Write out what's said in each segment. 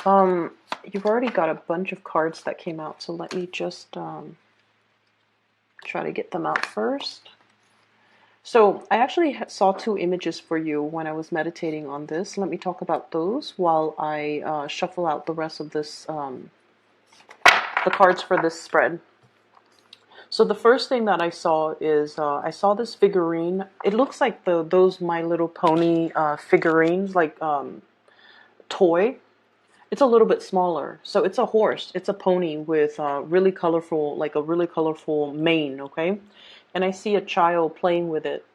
You've already got a bunch of cards that came out, so let me just try to get them out first. So I actually saw two images for you when I was meditating on this. Let me talk about those while I shuffle out the rest of this, the cards for this spread. So the first thing that I saw is I saw this figurine. It looks like those My Little Pony figurines, like toy. It's a little bit smaller. So it's a horse. It's a pony with really colorful, like a really colorful mane, okay? And I see a child playing with it.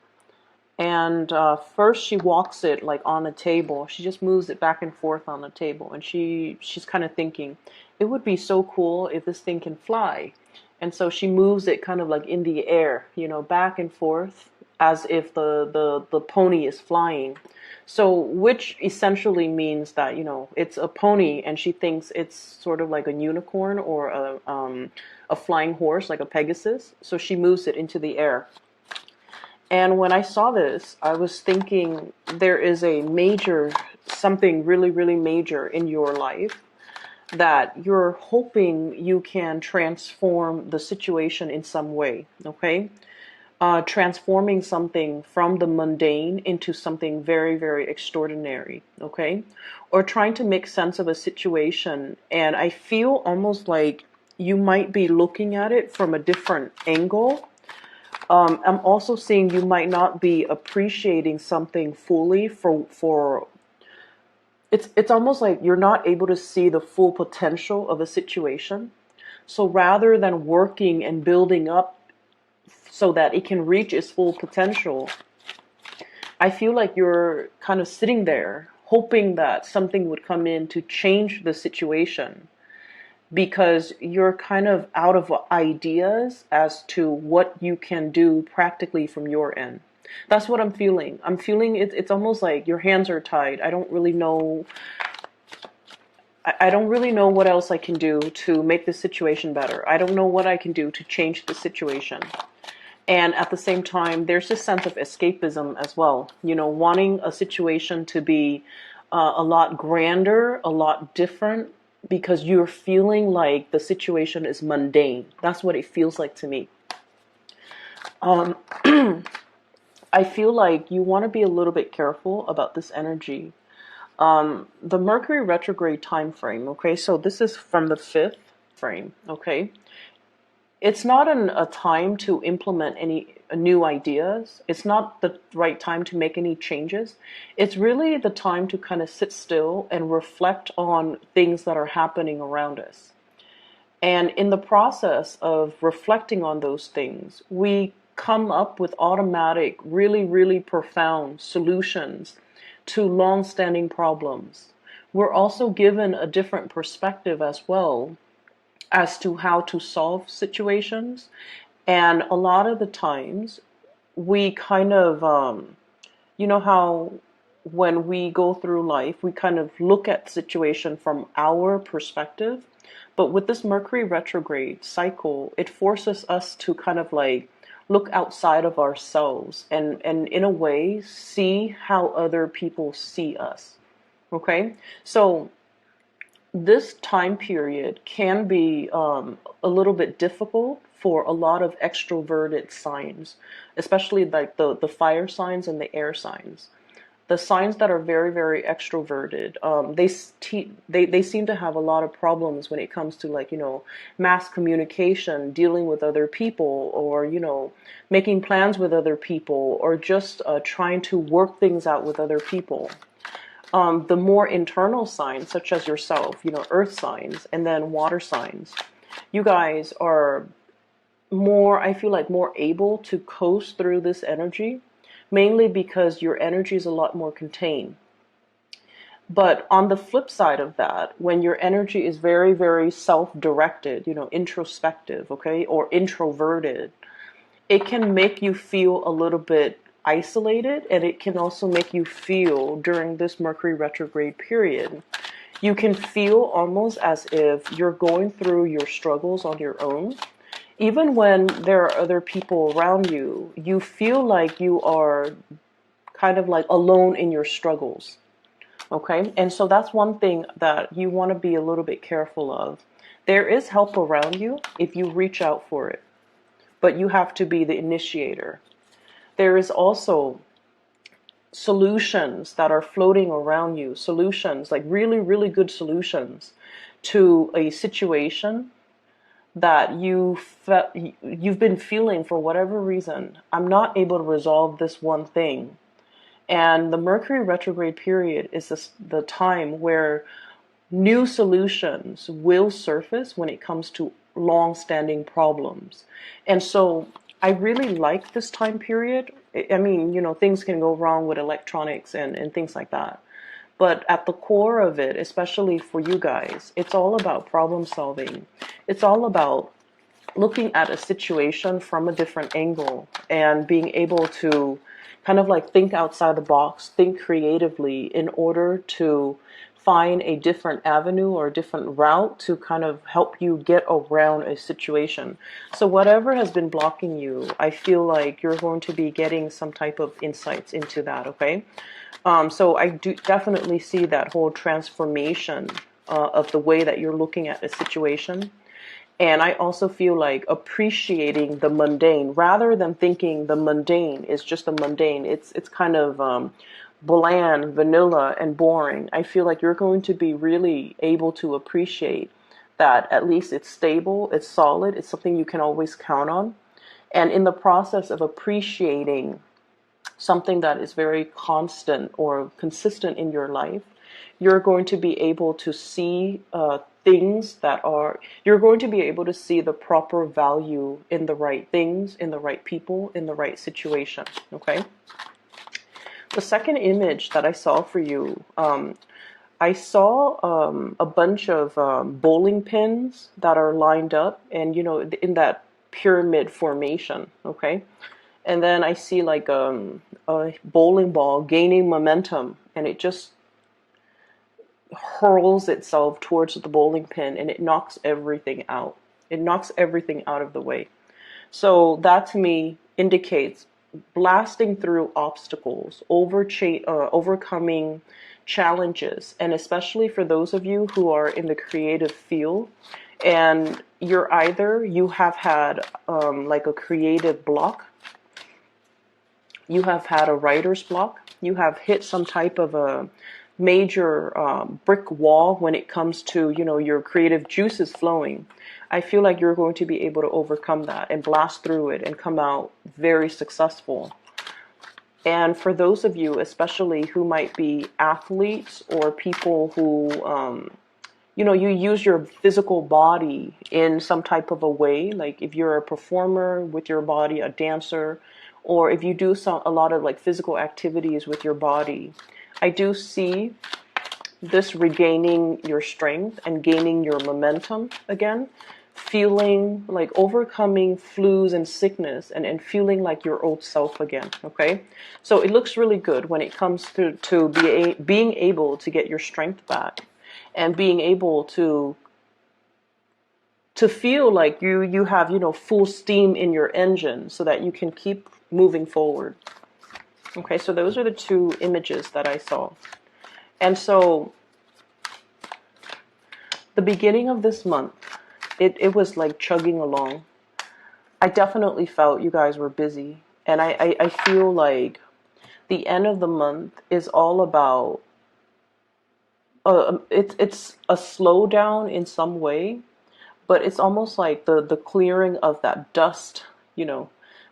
And first she walks it like on a table. She just moves it back and forth on the table. And she's kind of thinking, it would be so cool if this thing can fly. And so she moves it kind of like in the air, you know, back and forth as if the pony is flying. So which essentially means that, you know, it's a pony and she thinks it's sort of like a unicorn or a flying horse, like a Pegasus. So she moves it into the air. And when I saw this, I was thinking there is a major, something really, really major in your life that you're hoping you can transform the situation in some way, okay? Transforming something from the mundane into something very, very extraordinary, okay? Or trying to make sense of a situation. And I feel almost like you might be looking at it from a different angle. I'm also seeing you might not be appreciating something fully for it's almost like you're not able to see the full potential of a situation. So rather than working and building up so that it can reach its full potential, I feel like you're kind of sitting there hoping that something would come in to change the situation, because you're kind of out of ideas as to what you can do practically from your end. That's what I'm feeling. I'm feeling it's almost like your hands are tied. I don't really know. I don't really know what else I can do to make this situation better. I don't know what I can do to change the situation. And at the same time, there's this sense of escapism as well. You know, wanting a situation to be a lot grander, a lot different, because you're feeling like the situation is mundane. That's what it feels like to me. I feel like you want to be a little bit careful about this energy. The Mercury retrograde time frame, okay, so this is from the 5th frame, okay? It's not a time to implement any new ideas. It's not the right time to make any changes. It's really the time to kind of sit still and reflect on things that are happening around us. And in the process of reflecting on those things, we come up with automatic, really, really profound solutions to long-standing problems. We're also given a different perspective as well as to how to solve situations. And a lot of the times we kind of, you know how when we go through life, we kind of look at the situation from our perspective. But with this Mercury retrograde cycle, it forces us to kind of like look outside of ourselves and in a way see how other people see us. Okay? So this time period can be a little bit difficult for a lot of extroverted signs, especially like the fire signs and the air signs. The signs that are very, very extroverted, they seem to have a lot of problems when it comes to, like, you know, mass communication, dealing with other people, or, you know, making plans with other people, or just trying to work things out with other people. The more internal signs, such as yourself, you know, earth signs, and then water signs, you guys are more, I feel like, more able to coast through this energy, mainly because your energy is a lot more contained. But on the flip side of that, when your energy is very, very self-directed, you know, introspective, okay, or introverted, it can make you feel a little bit isolated, and it can also make you feel during this Mercury retrograde period, you can feel almost as if you're going through your struggles on your own. Even when there are other people around you, you feel like you are kind of like alone in your struggles. Okay, and so that's one thing that you want to be a little bit careful of. There is help around you if you reach out for it, but you have to be the initiator. There is also solutions that are floating around you, solutions, like really, really good solutions to a situation that you've been feeling for whatever reason. I'm not able to resolve this one thing. And the Mercury retrograde period is the time where new solutions will surface when it comes to long-standing problems. And so I really like this time period. I mean, things can go wrong with electronics and things like that. But at the core of it, especially for you guys, it's all about problem solving. It's all about looking at a situation from a different angle and being able to kind of like think outside the box, think creatively in order to find a different avenue or a different route to kind of help you get around a situation. So whatever has been blocking you, I feel like you're going to be getting some type of insights into that, okay? So I do definitely see that whole transformation of the way that you're looking at a situation. And I also feel like appreciating the mundane rather than thinking the mundane is just the mundane. It's kind of bland, vanilla, and boring. I feel like you're going to be really able to appreciate that at least it's stable, it's solid, it's something you can always count on. And in the process of appreciating something that is very constant or consistent in your life, you're going to be able to see you're going to be able to see the proper value in the right things, in the right people, in the right situation, okay? The second image that I saw for you, I saw a bunch of bowling pins that are lined up and, in that pyramid formation, okay? And then I see like a bowling ball gaining momentum, and it just hurls itself towards the bowling pin, and it knocks everything out. It knocks everything out of the way. So that to me indicates blasting through obstacles, overcoming challenges, and especially for those of you who are in the creative field, and you have had like a creative block, you have had a writer's block, you have hit some type of a major brick wall when it comes to, your creative juices flowing. I feel like you're going to be able to overcome that and blast through it and come out very successful. And for those of you, especially who might be athletes or people who, you use your physical body in some type of a way, like if you're a performer with your body, a dancer, or if you do a lot of like physical activities with your body, I do see this regaining your strength and gaining your momentum again, feeling like overcoming flus and sickness and feeling like your old self again, okay? So it looks really good when it comes to being able to get your strength back and being able to feel like you have, full steam in your engine so that you can keep moving forward. Okay, so those are the two images that I saw. And so the beginning of this month, it was like chugging along. I definitely felt you guys were busy. And I feel like the end of the month is all about, it's a slowdown in some way, but it's almost like the clearing of that dust,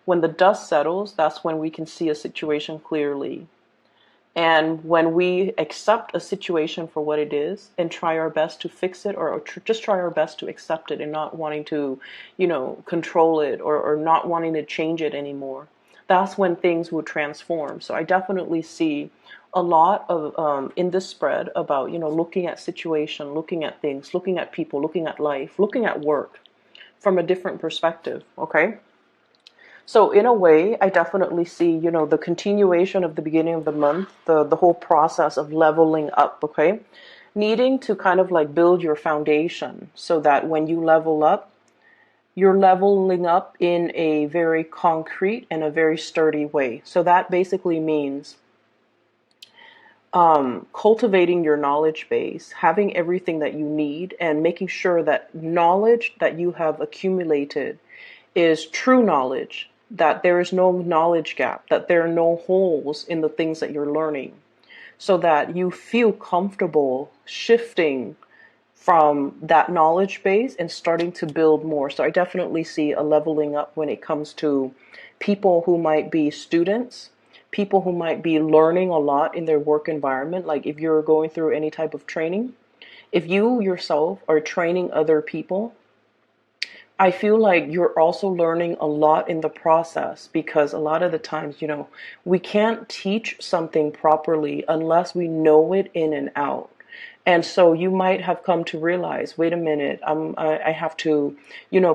when the dust settles, that's when we can see a situation clearly. And when we accept a situation for what it is and try our best to fix it, or just try our best to accept it and not wanting to, control it or not wanting to change it anymore, that's when things will transform. So I definitely see a lot of in this spread about, looking at situation, looking at things, looking at people, looking at life, looking at work from a different perspective, okay? So in a way, I definitely see, the continuation of the beginning of the month, the whole process of leveling up, okay? Needing to kind of like build your foundation so that when you level up, you're leveling up in a very concrete and a very sturdy way. So that basically means cultivating your knowledge base, having everything that you need, and making sure that knowledge that you have accumulated is true knowledge, that there is no knowledge gap, that there are no holes in the things that you're learning, so that you feel comfortable shifting from that knowledge base and starting to build more. So I definitely see a leveling up when it comes to people who might be students, people who might be learning a lot in their work environment. Like if you're going through any type of training, if you yourself are training other people, I feel like you're also learning a lot in the process, because a lot of the times, we can't teach something properly unless we know it in and out. And so you might have come to realize, wait a minute, I have to,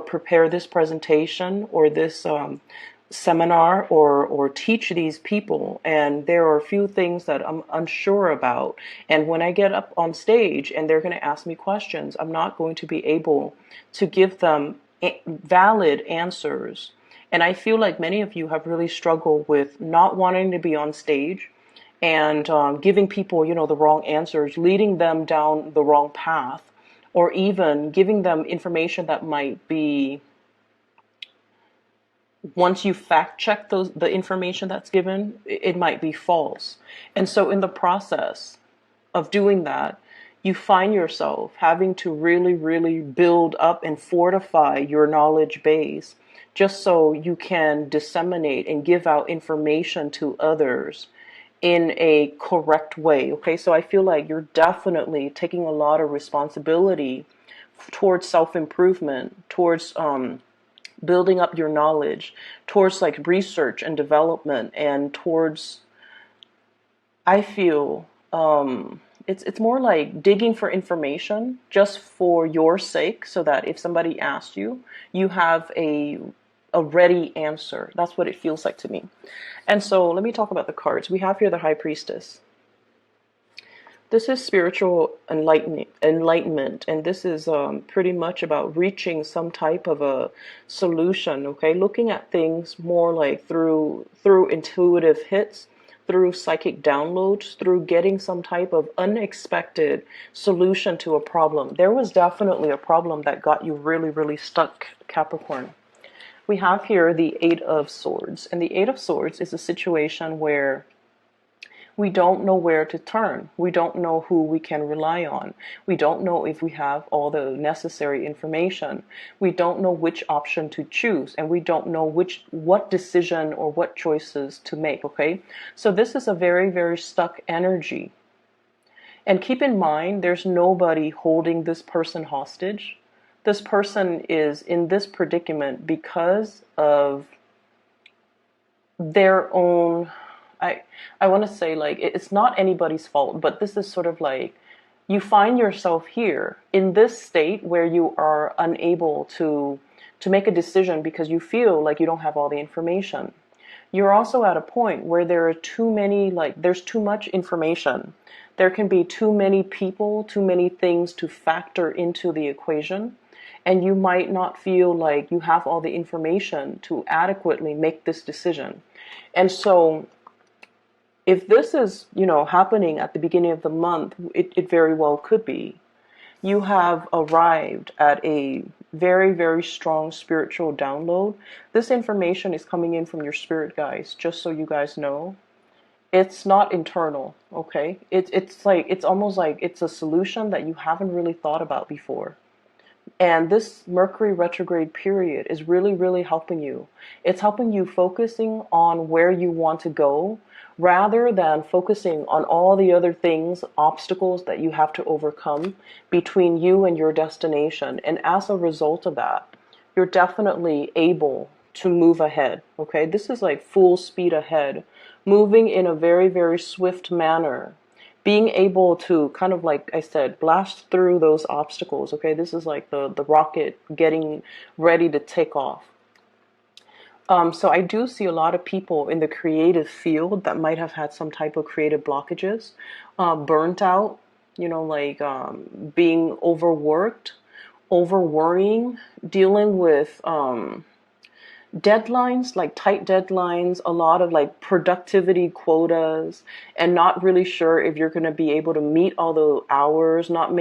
prepare this presentation or this seminar or teach these people, and there are a few things that I'm unsure about. And when I get up on stage and they're going to ask me questions, I'm not going to be able to give them valid answers. And I feel like many of you have really struggled with not wanting to be on stage and giving people, the wrong answers, leading them down the wrong path, or even giving them information that might be, once you fact check the information that's given, it might be false. And so in the process of doing that, you find yourself having to really, really build up and fortify your knowledge base, just so you can disseminate and give out information to others in a correct way. Okay, so I feel like you're definitely taking a lot of responsibility towards self-improvement, towards building up your knowledge, towards like research and development, and towards, I feel, it's more like digging for information just for your sake, so that if somebody asks you, you have a ready answer. That's what it feels like to me. And so let me talk about the cards. We have here the High Priestess. This is spiritual enlightenment, and this is pretty much about reaching some type of a solution. Okay, looking at things more like through intuitive hits, through psychic downloads, through getting some type of unexpected solution to a problem. There was definitely a problem that got you really, really stuck, Capricorn. We have here the Eight of Swords, and the Eight of Swords is a situation where we don't know where to turn. We don't know who we can rely on. We don't know if we have all the necessary information. We don't know which option to choose, and we don't know what decision or what choices to make, okay? So this is a very, very stuck energy. And keep in mind, there's nobody holding this person hostage. This person is in this predicament because of their own, I want to say, like, it's not anybody's fault, but this is sort of like, you find yourself here in this state where you are unable to make a decision because you feel like you don't have all the information. You're also at a point where there are too many, like, there's too much information. There can be too many people, too many things to factor into the equation, and you might not feel like you have all the information to adequately make this decision. And so if this is, happening at the beginning of the month, it very well could be. You have arrived at a very, very strong spiritual download. This information is coming in from your spirit guides, just so you guys know. It's not internal, okay? It's almost like it's a solution that you haven't really thought about before. And this Mercury retrograde period is really, really helping you. It's helping you focusing on where you want to go, rather than focusing on all the other things, obstacles that you have to overcome between you and your destination. And as a result of that, you're definitely able to move ahead, okay? This is like full speed ahead, moving in a very, very swift manner, being able to kind of, like I said, blast through those obstacles, okay? This is like the rocket getting ready to take off. So I do see a lot of people in the creative field that might have had some type of creative blockages, burnt out, being overworked, over worrying, dealing with deadlines, like tight deadlines, a lot of like productivity quotas, and not really sure if you're going to be able to meet all the hours, not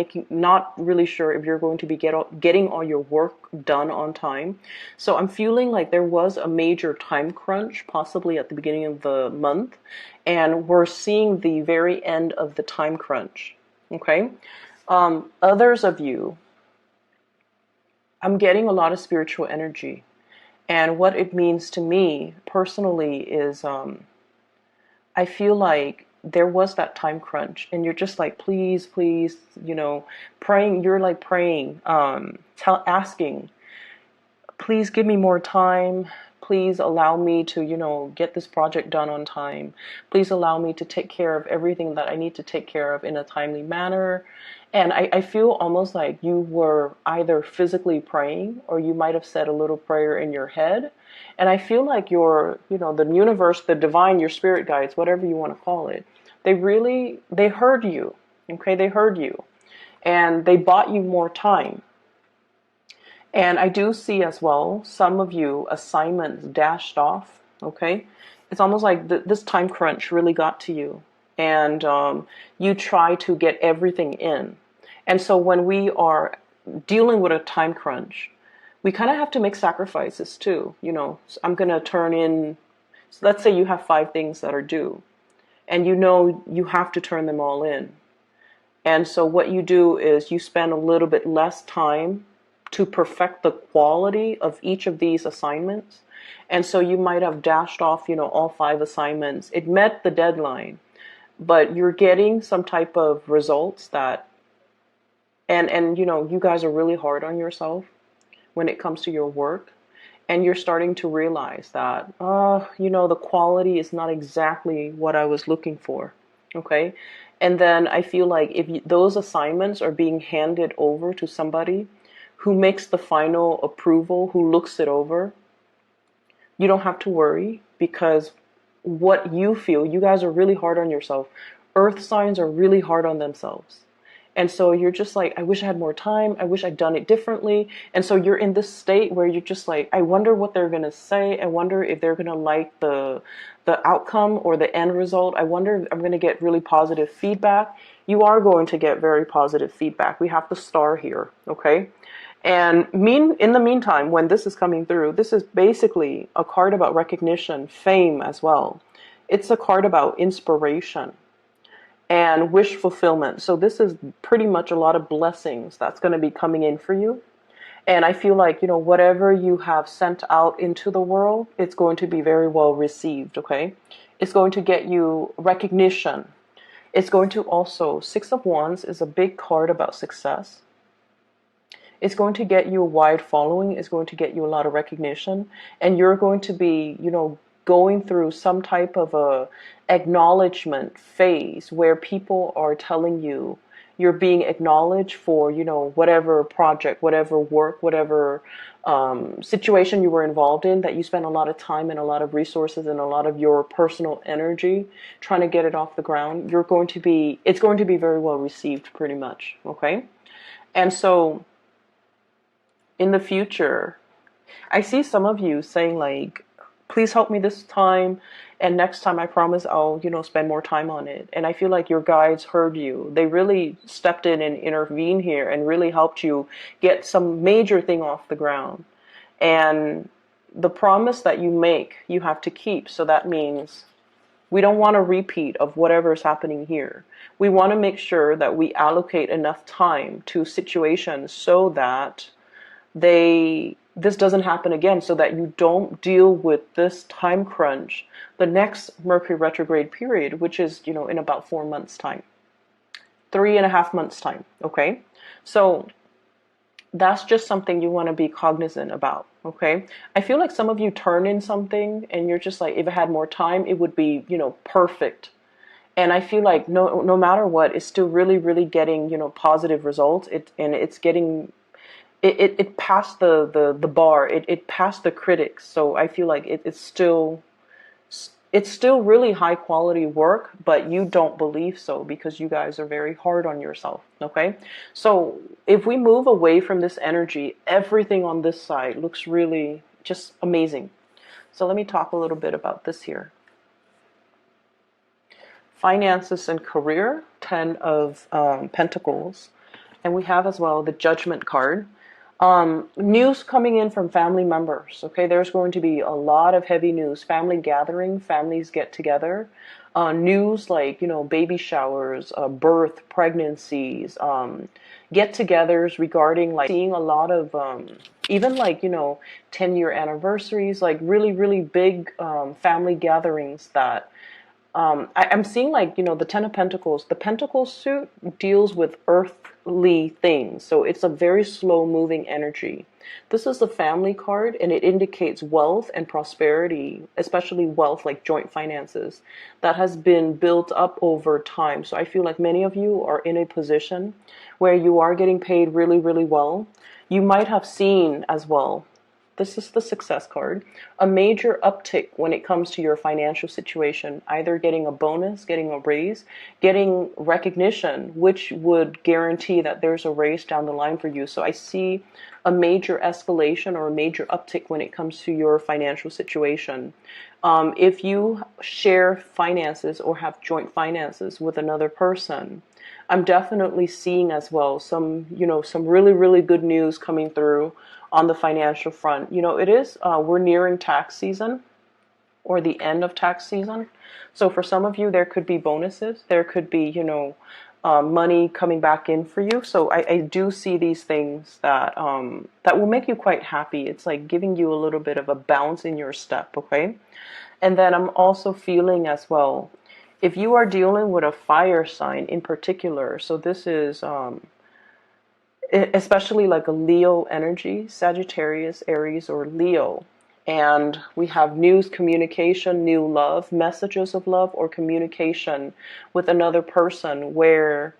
really sure if you're going to be getting all your work done on time. So I'm feeling like there was a major time crunch, possibly at the beginning of the month, and we're seeing the very end of the time crunch. Okay. Others of you, I'm getting a lot of spiritual energy. And what it means to me personally is I feel like there was that time crunch and you're just like, please, please, praying. You're like praying, asking, please give me more time. Please allow me to, get this project done on time. Please allow me to take care of everything that I need to take care of in a timely manner. And I feel almost like you were either physically praying or you might have said a little prayer in your head. And I feel like the universe, the divine, your spirit guides, whatever you want to call it, they heard you. Okay, they heard you. And they bought you more time. And I do see as well, some of you assignments dashed off, okay? It's almost like this time crunch really got to you. And you try to get everything in. And so when we are dealing with a time crunch, we kind of have to make sacrifices too. I'm going to turn in, so let's say you have 5 things that are due. And you have to turn them all in. And so what you do is you spend a little bit less time to perfect the quality of each of these assignments. And so you might have dashed off, all 5 assignments. It met the deadline, but you're getting some type of results that, and you guys are really hard on yourself when it comes to your work. And you're starting to realize that, the quality is not exactly what I was looking for. Okay. And then I feel like if those assignments are being handed over to somebody who makes the final approval, who looks it over, you don't have to worry, because what you feel, you guys are really hard on yourself. Earth signs are really hard on themselves. And so you're just like, I wish I had more time. I wish I'd done it differently. And so you're in this state where you're just like, I wonder what they're going to say. I wonder if they're going to like the outcome or the end result. I wonder if I'm going to get really positive feedback. You are going to get very positive feedback. We have the star here, okay? And in the meantime, when this is coming through, this is basically a card about recognition, fame as well. It's a card about inspiration and wish fulfillment. So this is pretty much a lot of blessings that's going to be coming in for you. And I feel like, whatever you have sent out into the world, it's going to be very well received, okay? It's going to get you recognition. It's going to also, 6 of Wands is a big card about success. It's going to get you a wide following. It's going to get you a lot of recognition. And you're going to be, going through some type of a acknowledgement phase where people are telling you you're being acknowledged for, whatever project, whatever work, whatever situation you were involved in, that you spent a lot of time and a lot of resources and a lot of your personal energy trying to get it off the ground. It's going to be very well received pretty much. Okay. And so in the future, I see some of you saying like, please help me this time. And next time I promise I'll, spend more time on it. And I feel like your guides heard you. They really stepped in and intervened here and really helped you get some major thing off the ground. And the promise that you make, you have to keep. So that means we don't want a repeat of whatever is happening here. We want to make sure that we allocate enough time to situations so that this doesn't happen again, so that you don't deal with this time crunch the next Mercury retrograde period, which is, in about 4 months' time, 3.5 months' time. Okay. So that's just something you want to be cognizant about. Okay. I feel like some of you turn in something and you're just like, if I had more time, it would be, perfect. And I feel like no matter what, it's still really, really getting, positive results. It passed the bar. It passed the critics. So I feel like it's still really high quality work, but you don't believe so because you guys are very hard on yourself. Okay. So if we move away from this energy, everything on this side looks really just amazing. So let me talk a little bit about this here. Finances and career, 10 of Pentacles. And we have as well the Judgment card. News coming in from family members. Okay, there's going to be a lot of heavy news. Family gathering, families get together. News like, baby showers, birth, pregnancies, get-togethers regarding like seeing a lot of even like 10-year anniversaries, like really, really big family gatherings that I'm seeing like, the Ten of Pentacles. The Pentacle suit deals with earthly things. So it's a very slow moving energy. This is the family card, and it indicates wealth and prosperity, especially wealth like joint finances that has been built up over time. So I feel like many of you are in a position where you are getting paid really, really well. You might have seen as well, this is the Success card, a major uptick when it comes to your financial situation, either getting a bonus, getting a raise, getting recognition, which would guarantee that there's a raise down the line for you. So I see a major escalation or a major uptick when it comes to your financial situation. If you share finances or have joint finances with another person, I'm definitely seeing as well some really, really good news coming through on the financial front. It is, we're nearing tax season or the end of tax season. So for some of you, there could be bonuses. There could be, money coming back in for you. So I do see these things that that will make you quite happy. It's like giving you a little bit of a bounce in your step, okay? And then I'm also feeling as well, if you are dealing with a fire sign in particular, so this is especially like a Leo energy, Sagittarius, Aries, or Leo. And we have news, communication, new love, messages of love, or communication with another person where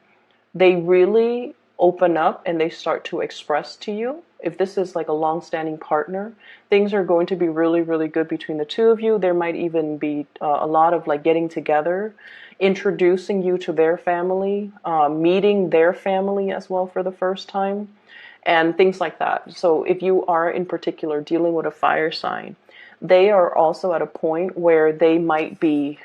they really open up and they start to express to you. If this is like a long-standing partner, things are going to be really, really good between the two of you. There might even be a lot of like getting together, introducing you to their family, meeting their family as well for the first time, and things like that. So if you are in particular dealing with a fire sign, they are also at a point where they might be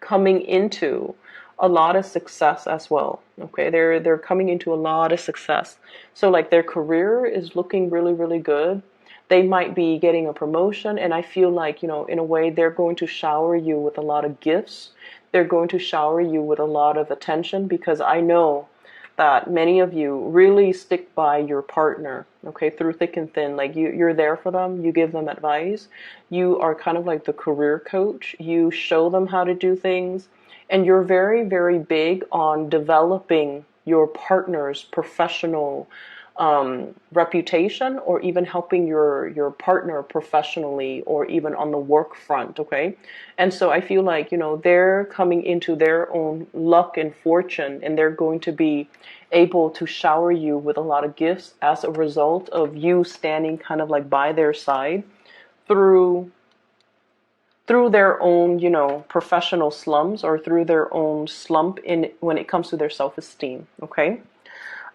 coming into a lot of success as well. Okay, they're coming into a lot of success. So like their career is looking really, really good. They might be getting a promotion, and I feel like, in a way, they're going to shower you with a lot of gifts. They're going to shower you with a lot of attention, because I know that many of you really stick by your partner, okay, through thick and thin. Like you're there for them. You give them advice. You are kind of like the career coach. You show them how to do things. And you're very, very big on developing your partner's professional reputation, or even helping your partner professionally, or even on the work front, okay? And so I feel like, they're coming into their own luck and fortune, and they're going to be able to shower you with a lot of gifts as a result of you standing kind of like by their side through their own, professional slums, or through their own slump when it comes to their self-esteem, okay?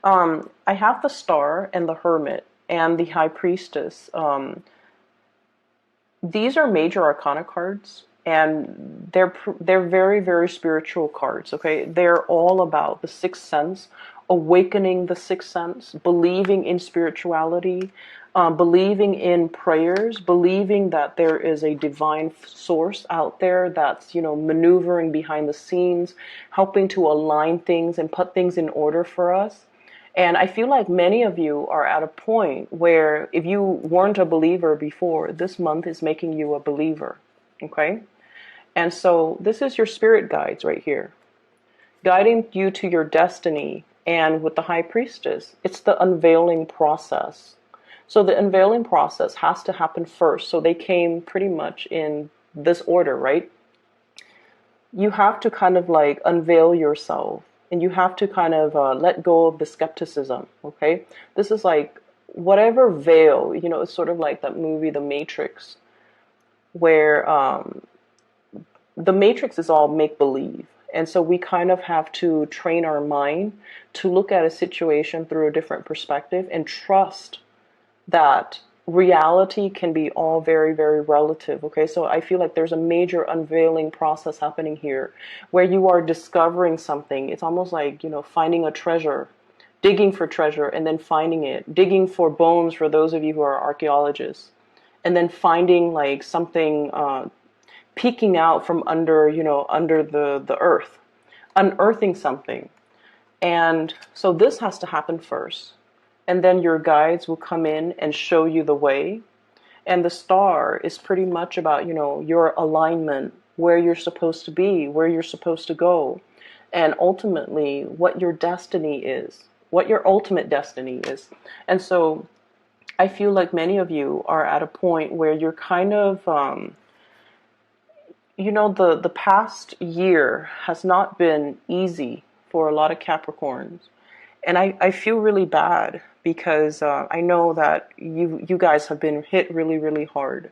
I have the Star and the Hermit and the High Priestess. These are major arcana cards, and they're very, very spiritual cards, okay? They're all about the sixth sense, awakening the sixth sense, believing in spirituality, believing in prayers, believing that there is a divine source out there that's, maneuvering behind the scenes, helping to align things and put things in order for us. And I feel like many of you are at a point where if you weren't a believer before, this month is making you a believer, okay? And so this is your spirit guides right here, guiding you to your destiny. And with the High Priestess, it's the unveiling process. So the unveiling process has to happen first. So they came pretty much in this order, right? You have to kind of like unveil yourself, and you have to kind of let go of the skepticism, okay? This is like whatever veil, it's sort of like that movie, The Matrix, where the Matrix is all make-believe. And so we kind of have to train our mind to look at a situation through a different perspective and trust that reality can be all very, very relative. Okay, so I feel like there's a major unveiling process happening here where you are discovering something. It's almost like, finding a treasure, digging for treasure and then finding it, digging for bones for those of you who are archaeologists, and then finding like something peeking out from under, under the earth, unearthing something. And so this has to happen first. And then your guides will come in and show you the way. And the star is pretty much about, your alignment, where you're supposed to be, where you're supposed to go, and ultimately what your destiny is, what your ultimate destiny is. And so I feel like many of you are at a point where you're kind of, the past year has not been easy for a lot of Capricorns. And I feel really bad because I know that you guys have been hit really, really hard.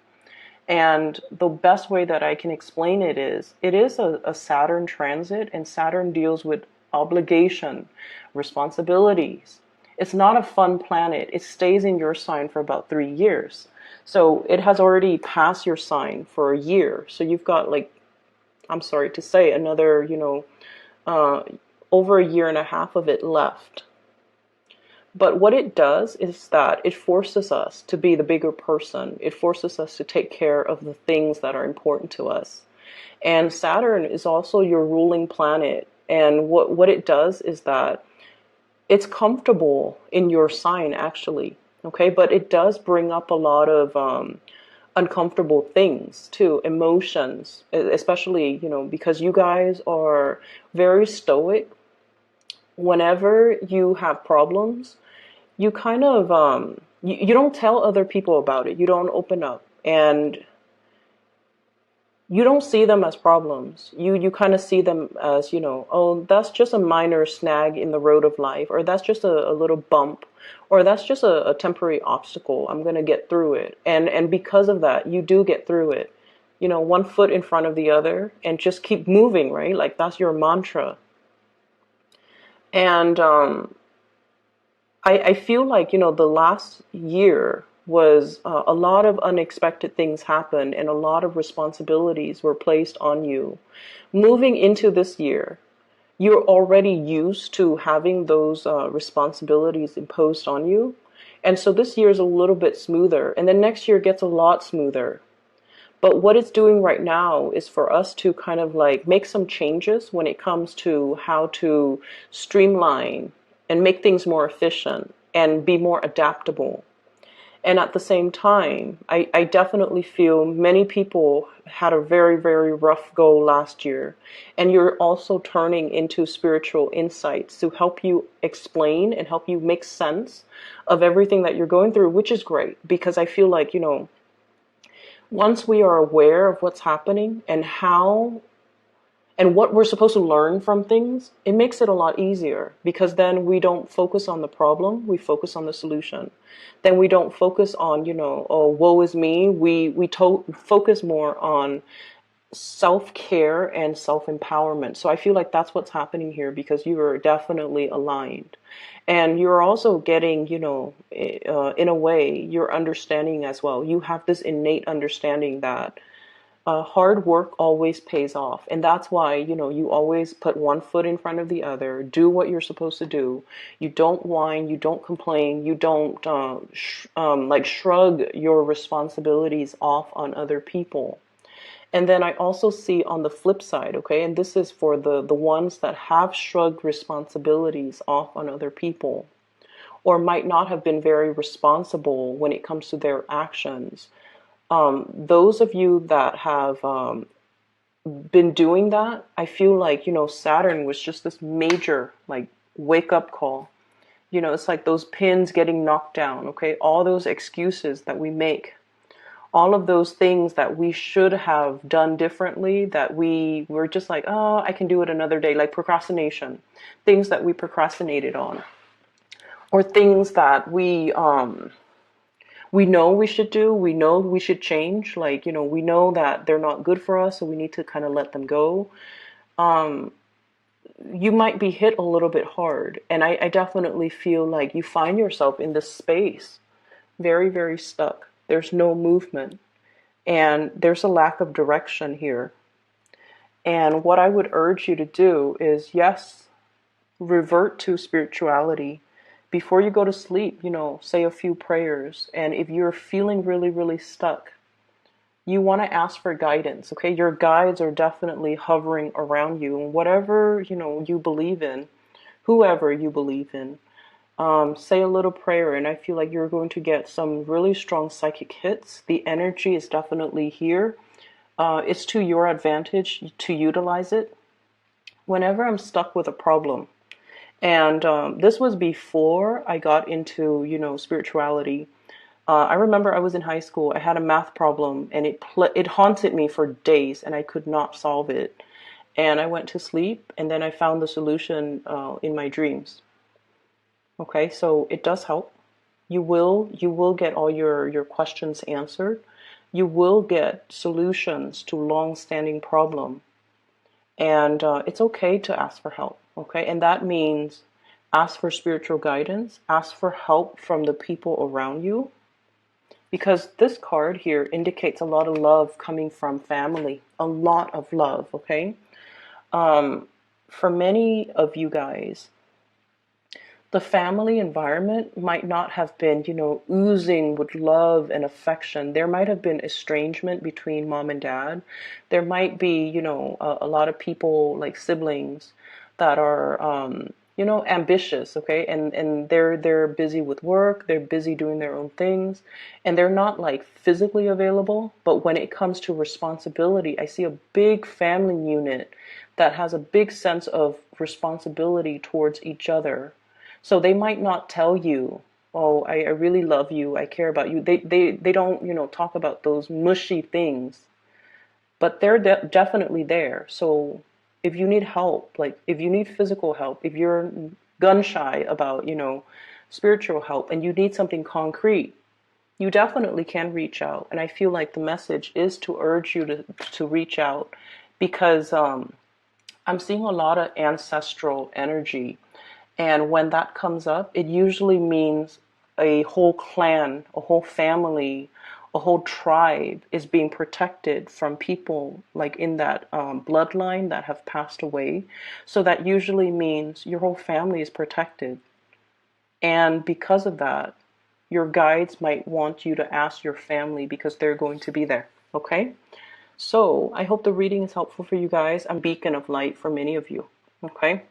And the best way that I can explain it is a Saturn transit, and Saturn deals with obligation, responsibilities. It's not a fun planet. It stays in your sign for about 3 years. So it has already passed your sign for a year. So you've got, like, I'm sorry to say, another, over a year and a half of it left. But what it does is that it forces us to be the bigger person. It forces us to take care of the things that are important to us. And Saturn is also your ruling planet. And what it does is that it's comfortable in your sign, actually. Okay, but it does bring up a lot of uncomfortable things too, emotions, especially, because you guys are very stoic. Whenever you have problems, you kind of you don't tell other people about it. You don't open up, and you don't see them as problems. You kind of see them as, oh, that's just a minor snag in the road of life, or that's just a little bump, or that's just a temporary obstacle. I'm going to get through it. And because of that, you do get through it. One foot in front of the other and just keep moving, right? Like that's your mantra. And I feel like, the last year was a lot of unexpected things happened and a lot of responsibilities were placed on you. Moving into this year, you're already used to having those responsibilities imposed on you. And so this year is a little bit smoother. And then next year gets a lot smoother. But what it's doing right now is for us to kind of like make some changes when it comes to how to streamline and make things more efficient and be more adaptable. And at the same time, I definitely feel many people had a very, very rough go last year. And you're also turning into spiritual insights to help you explain and help you make sense of everything that you're going through, which is great. Because I feel like, once we are aware of what's happening and how and what we're supposed to learn from things, it makes it a lot easier, because then we don't focus on the problem, we focus on the solution. Then we don't focus on, oh, woe is me. We focus more on self-care and self-empowerment. So I feel like that's what's happening here, because you are definitely aligned. And you're also getting, in a way, you're understanding as well. You have this innate understanding that hard work always pays off. And that's why, you always put one foot in front of the other, do what you're supposed to do. You don't whine, you don't complain, you don't shrug your responsibilities off on other people. And then I also see on the flip side, okay, and this is for the ones that have shrugged responsibilities off on other people, or might not have been very responsible when it comes to their actions. Those of you that have been doing that, I feel like, Saturn was just this major, like, wake up call. It's like those pins getting knocked down, okay? All those excuses that we make, all of those things that we should have done differently, that we were just like, oh, I can do it another day, like procrastination, things that we procrastinated on, or things that we know we should do, we know we should change, like, we know that they're not good for us, so we need to kind of let them go. You might be hit a little bit hard, and I definitely feel like you find yourself in this space very, very stuck. There's no movement, and there's a lack of direction here. And what I would urge you to do is, yes, revert to spirituality. Before you go to sleep, say a few prayers. And if you're feeling really, really stuck, you want to ask for guidance, okay? Your guides are definitely hovering around you. And whatever, you believe in, whoever you believe in, say a little prayer, and I feel like you're going to get some really strong psychic hits. The energy is definitely here. It's to your advantage to utilize it. Whenever I'm stuck with a problem, and this was before I got into, spirituality. I remember I was in high school. I had a math problem, and it haunted me for days, and I could not solve it. And I went to sleep, and then I found the solution in my dreams. Okay, so it does help. You will get all your questions answered. You will get solutions to long-standing problem, and it's okay to ask for help. Okay, and that means ask for spiritual guidance, ask for help from the people around you, because this card here indicates a lot of love coming from family, a lot of love. Okay, for many of you guys, the family environment might not have been, oozing with love and affection. There might have been estrangement between mom and dad. There might be, a lot of people like siblings that are, ambitious, okay? And they're busy with work, they're busy doing their own things, and they're not like physically available. But when it comes to responsibility, I see a big family unit that has a big sense of responsibility towards each other. So they might not tell you, oh, I really love you, I care about you. They don't, talk about those mushy things, but they're definitely there. So if you need help, like if you need physical help, if you're gun shy about, spiritual help, and you need something concrete, you definitely can reach out. And I feel like the message is to urge you to reach out, because I'm seeing a lot of ancestral energy. And when that comes up, it usually means a whole clan, a whole family, a whole tribe is being protected from people like in that bloodline that have passed away. So that usually means your whole family is protected. And because of that, your guides might want you to ask your family because they're going to be there. Okay? So I hope the reading is helpful for you guys. I'm a beacon of light for many of you. Okay?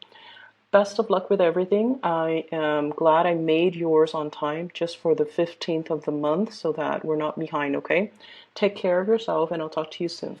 Best of luck with everything. I am glad I made yours on time just for the 15th of the month so that we're not behind, okay? Take care of yourself, and I'll talk to you soon.